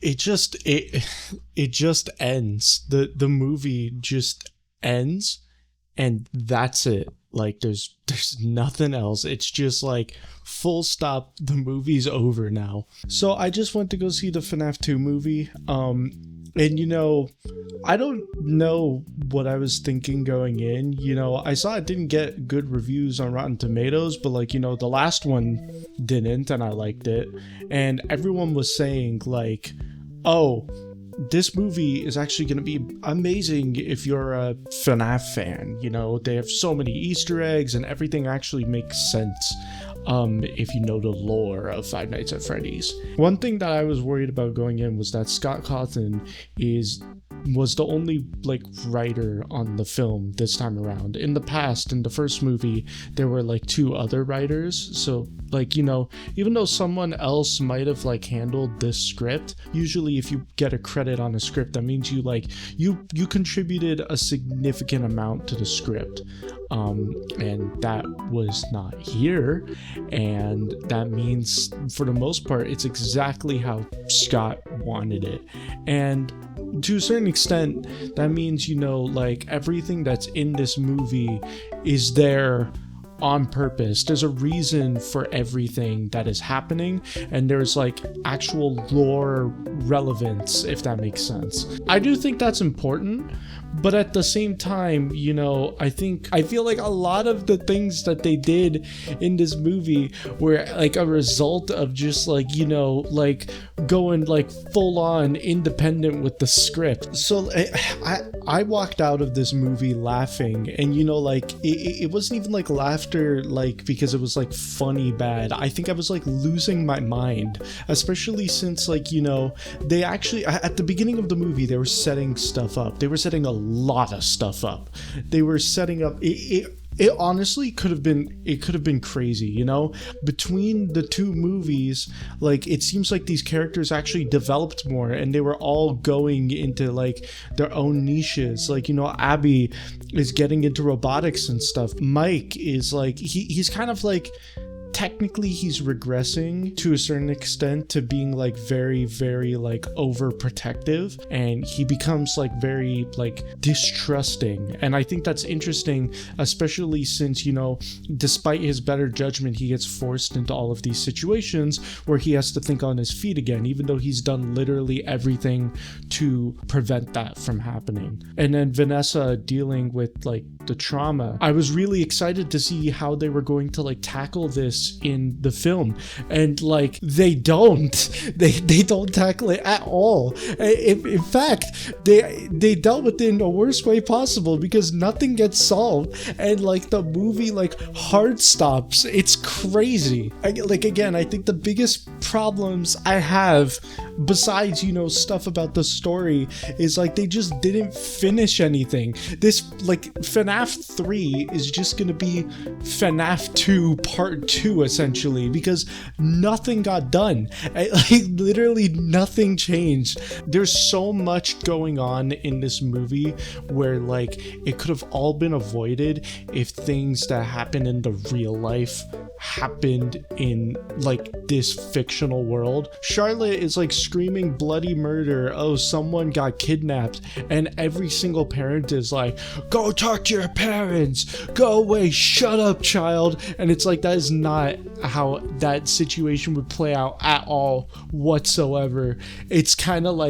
it just ends. The movie just ends, and that's it. Like there's nothing else. It's just like full stop. The movie's over now. So I just went to go see the FNAF 2 movie. And I don't know what I was thinking going in. I saw it didn't get good reviews on Rotten Tomatoes, but the last one didn't, and I liked it. And everyone was saying like, oh, this movie is actually going to be amazing if you're a FNAF fan. They have so many Easter eggs and everything actually makes sense. If you know the lore of Five Nights at Freddy's. One thing that I was worried about going in was that Scott Cawthon was the only writer on the film this time around. In the past, in the first movie, there were 2 other writers. So even though someone else might have handled this script, usually if you get a credit on a script, that means you contributed a significant amount to the script. And that was not here, and that means for the most part it's exactly how Scott wanted it. And to a certain extent that means everything that's in this movie is there on purpose. There's a reason for everything that is happening, and there's actual lore relevance, if that makes sense. I do think that's important, but at the same time, I feel like a lot of the things that they did in this movie were a result of just going full on independent with the script. So I walked out of this movie laughing, and it wasn't even laughter because it was funny bad. I think I was losing my mind, especially since they actually at the beginning of the movie they were setting stuff up. They were setting a lot of stuff up. They were setting up it honestly could have been crazy, between the 2 movies. It seems like these characters actually developed more, and they were all going into their own niches. Abby is getting into robotics and stuff. Mike is he's kind of technically he's regressing to a certain extent to being very, very overprotective, and he becomes very distrusting. And I think that's interesting, especially since despite his better judgment, he gets forced into all of these situations where he has to think on his feet again, even though he's done literally everything to prevent that from happening. And then Vanessa dealing with the trauma. I was really excited to see how they were going to tackle this in the film, and they don't tackle it at all. In fact, they dealt with it in the worst way possible, because nothing gets solved, and the movie hard stops. It's crazy. Again, I think the biggest problems I have, besides stuff about the story, is they just didn't finish anything. This FNAF 3 is just gonna be FNAF 2 Part 2 essentially, because nothing got done. Literally nothing changed. There's so much going on in this movie where it could have all been avoided if things that happen in the real life happened in this fictional world. Charlotte is screaming bloody murder, oh someone got kidnapped, and every single parent is go talk to your parents, go away, shut up child. And it's that is not how that situation would play out at all whatsoever. It's kind of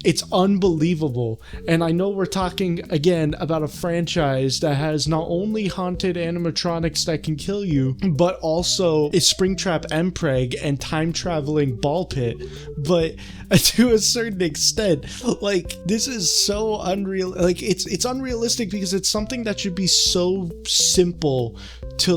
it's unbelievable. And I know we're talking again about a franchise that has not only haunted animatronics that can kill you, but also a Springtrap Mpreg and time traveling ball pit. But to a certain extent, this is so unreal. It's unrealistic because it's something that should be so simple to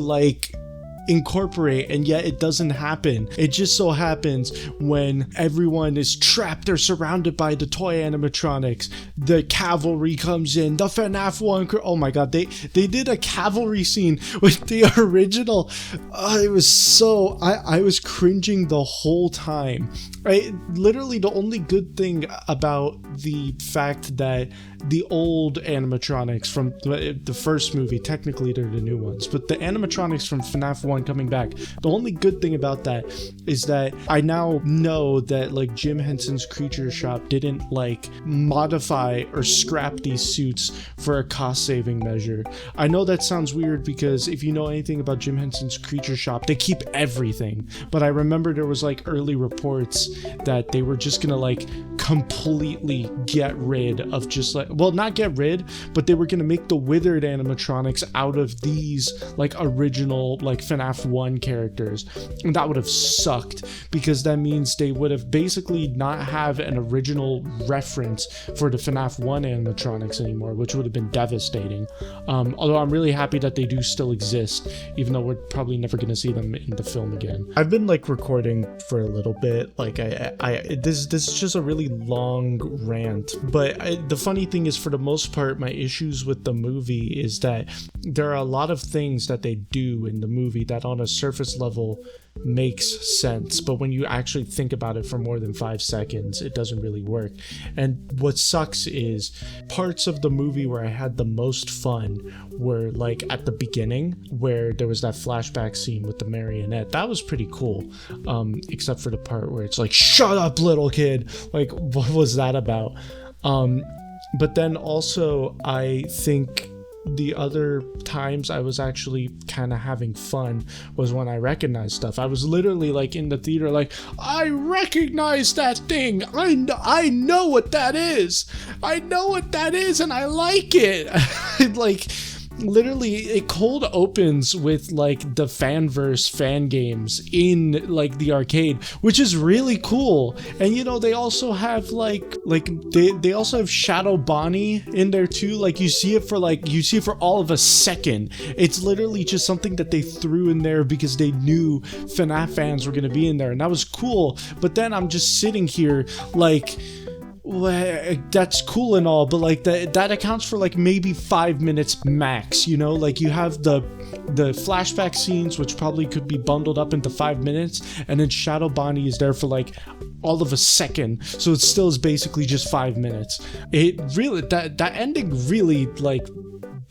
incorporate, and yet it doesn't happen. It just so happens when everyone is trapped or surrounded by the toy animatronics, the cavalry comes in, the FNAF 1 oh my god, they did a cavalry scene with the original. It was so I was cringing the whole time. Right? Literally, the only good thing about the fact that the old animatronics from the first movie, technically they're the new ones, but the animatronics from FNAF 1 coming back, the only good thing about that is that I now know that like Jim Henson's Creature Shop didn't like modify or scrap these suits for a cost saving measure. I know that sounds weird because if you know anything about Jim Henson's Creature Shop, they keep everything, but I remember there was like early reports that they were just gonna like completely get rid of just like, well, not get rid, but they were gonna make the withered animatronics out of these like original like FNAF 1 characters, and that would have sucked because that means they would have basically not have an original reference for the FNAF 1 animatronics anymore, which would have been devastating. Although I'm really happy that they do still exist, even though we're probably never gonna see them in the film again. I've been like recording for a little bit, like this is just a really long rant, but the funny thing is, for the most part, my issues with the movie is that there are a lot of things that they do in the movie that on a surface level makes sense, but when you actually think about it for more than 5 seconds, it doesn't really work. And what sucks is parts of the movie where I had the most fun were like at the beginning, where there was that flashback scene with the marionette. That was pretty cool, except for the part where it's like, shut up little kid, like what was that about? But then also I think the other times I was actually kind of having fun was when I recognized stuff. I was literally like in the theater like, I recognize that thing, I know what that is, and I like it. Like literally it cold opens with like the fanverse fan games in like the arcade, which is really cool. And you know, they also have they also have Shadow Bonnie in there too. Like you see it for all of a second. It's literally just something that they threw in there because they knew FNAF fans were going to be in there, and that was cool. But then I'm just sitting here like, well, that's cool and all, but like that accounts for like maybe 5 minutes max, you know? Like you have the flashback scenes, which probably could be bundled up into 5 minutes, and then Shadow Bonnie is there for like all of a second, so it still is basically just 5 minutes. It really, that ending really like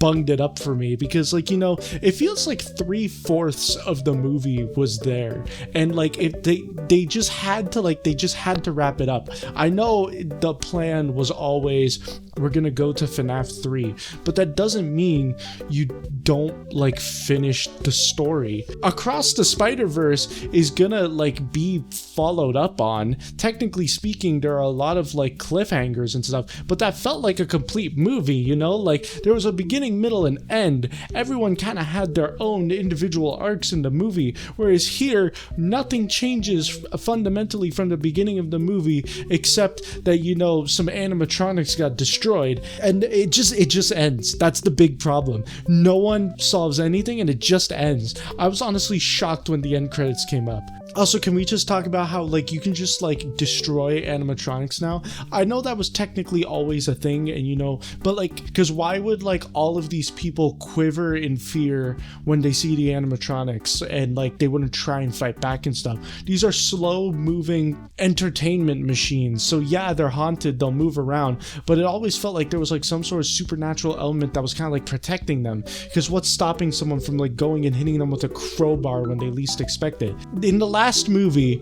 bunged it up for me, because like, you know, it feels like 3/4 of the movie was there, and like if they just had to wrap it up. I know the plan was always, we're gonna go to FNAF 3, but that doesn't mean you don't like finish the story. Across the Spider-Verse is gonna like be followed up on. Technically speaking, there are a lot of like cliffhangers and stuff, but that felt like a complete movie, you know? Like there was a beginning, middle, and end. Everyone kind of had their own individual arcs in the movie, whereas here nothing changes fundamentally from the beginning of the movie, except that, you know, some animatronics got destroyed, and it just ends. That's the big problem. No one solves anything, and it just ends. I was honestly shocked when the end credits came up. Also, can we just talk about how like you can just like destroy animatronics now? I know that was technically always a thing, and you know, but like, because why would like all of these people quiver in fear when they see the animatronics, and like they wouldn't try and fight back and stuff? These are slow moving entertainment machines, so yeah, they're haunted, they'll move around, but it always felt like there was like some sort of supernatural element that was kind of like protecting them, because what's stopping someone from like going and hitting them with a crowbar when they least expect it? In the last movie,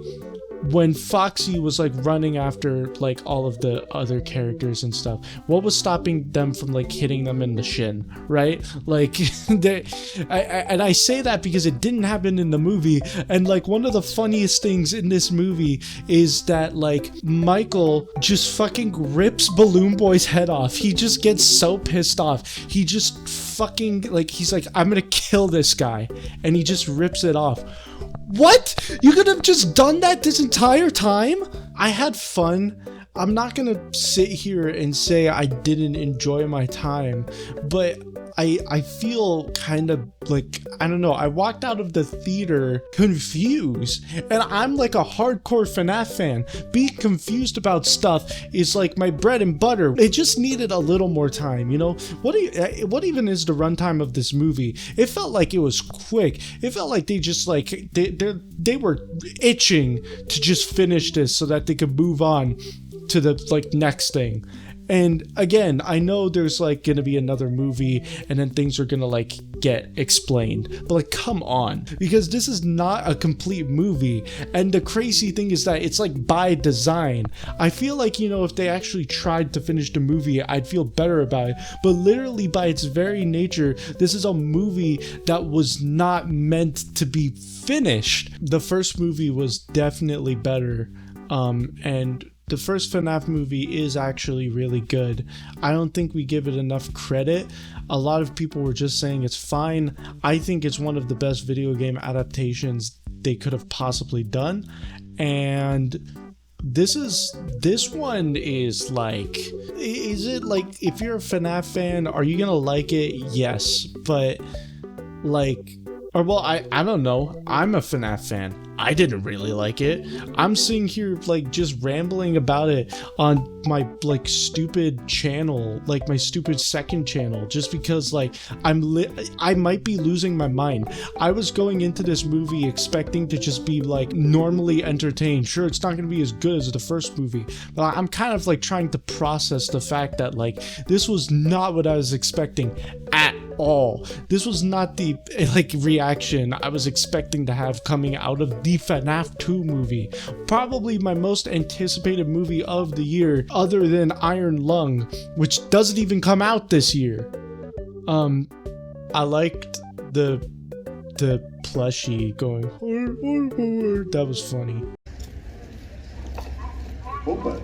when Foxy was like running after like all of the other characters and stuff, what was stopping them from like hitting them in the shin, right? Like I say that because it didn't happen in the movie. And like one of the funniest things in this movie is that like Michael just fucking rips Balloon Boy's head off. He just gets so pissed off. He just fucking like, he's like, I'm gonna kill this guy, and he just rips it off. What? You could have just done that this entire time? I had fun. I'm not gonna sit here and say I didn't enjoy my time, but I feel kind of like, I don't know, I walked out of the theater confused, and I'm like a hardcore FNAF fan. Being confused about stuff is like my bread and butter. It just needed a little more time, you know? What even is the runtime of this movie? It felt like it was quick. It felt like they just like, they were itching to just finish this so that they could move on to the like next thing. And again, I know there's like gonna be another movie and then things are gonna like get explained, but like, come on, because this is not a complete movie. And the crazy thing is that it's like by design. I feel like, you know, if they actually tried to finish the movie, I'd feel better about it. But literally by its very nature, this is a movie that was not meant to be finished. The first movie was definitely better, and the first FNAF movie is actually really good. I don't think we give it enough credit. A lot of people were just saying it's fine. I think it's one of the best video game adaptations they could have possibly done. And this one is like, is it like, if you're a FNAF fan, are you gonna like it? Yes, but like, or well, I don't know. I'm a FNAF fan. I didn't really like it. I'm sitting here like just rambling about it on my like stupid channel, like my stupid second channel, just because like I might be losing my mind. I was going into this movie expecting to just be like normally entertained. Sure, it's not going to be as good as the first movie, but I'm kind of like trying to process the fact that like this was not what I was expecting at all. This was not the like reaction I was expecting to have coming out of the FNAF 2 movie. Probably my most anticipated movie of the year, other than Iron Lung, which doesn't even come out this year. I liked the plushie going, that was funny. Opa.